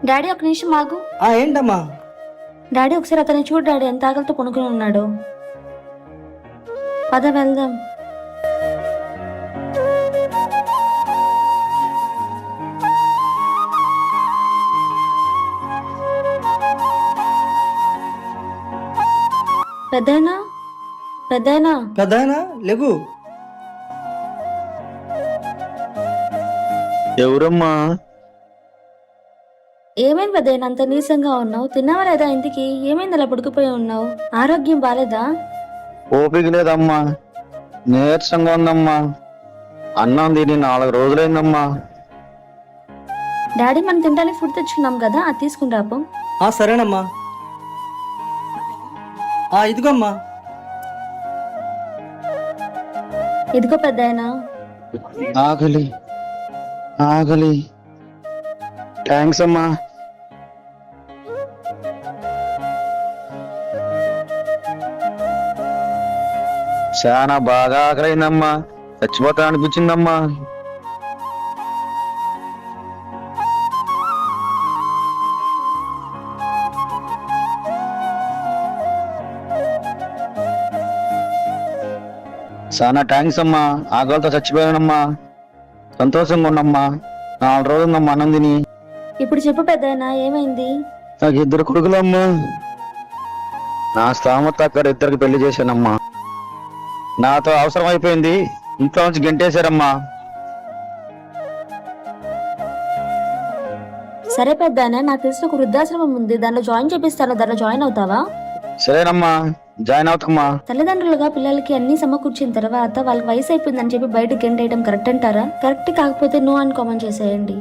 Daddy ఒక నిమిషం ఆగు. ఏంటమ్మా? డాడీ ఒకసారి అతన్ని చూడు డాడీ, ఎంత ఆకలితో పనుకుని ఉన్నాడు. పద వెళ్దాం. పెద్దయినా పెద్దయినా పెద్దాయనా లేగు. ఎవరమ్మా? ఏమైంది పెద్దయినా, అంత నీరసంగా ఉన్నావు? తిన్నావా లేదా? ఇంటికి ఏమైంది అలా పడుకుపోయి ఉన్నావు? ఆరోగ్యం బాలేదా? ఓపిక లేదమ్మా, నీరసంగా ఉందమ్మా. అన్నం తిని 4 రోజులైందమ్మా. డాడీ మనం తినడానికి ఫుడ్ తెచ్చుకున్నాం కదా, అది తీసుకుని రాపో. సరేనమ్మా. ఇదిగోమ్మా. ఇదిగో పెద్దయినా. ఆకలి ఆకలి. థ్యాంక్స్ అమ్మా. చాలా బాగా ఆకలైందమ్మా, చచ్చిపోతా అనిపించిందమ్మా. చాలా థ్యాంక్స్ అమ్మా, ఆకలితో చచ్చిపోయానమ్మా. సంతోషంగా ఉన్నమ్మా. 4 రోజులమ్మా అన్నం తిని. ఇప్పుడు చెప్పు పెద్దయినా, ఏమైంది? నాకు 2 కొడుకులమ్మా. నా స్థామత అక్కడ 2కి పెళ్లి చేశానమ్మా. నాతో అవసరం అయిపోయింది, ఇంట్లో నుంచి గెంటేశారమ్మా. సరే పెద్దయినా, నాకు తెలిసిన ఒక వృద్ధాశ్రమం ఉంది, దానిలో జాయిన్ చేపిస్తాను, దానిలో జాయిన్ అవుతావా? సరేనమ్మా, జాయిన్ అవుతామ్మా. తల్లిదండ్రులుగా పిల్లలకి అన్ని సమకూర్చిన తర్వాత వాళ్ళకి వయసు అయిపోయిందని చెప్పి బయటకు గెంటేయడం కరెక్ట్ అంటారా? కరెక్ట్ కాకపోతే నో అని కామెంట్ చేసేయండి.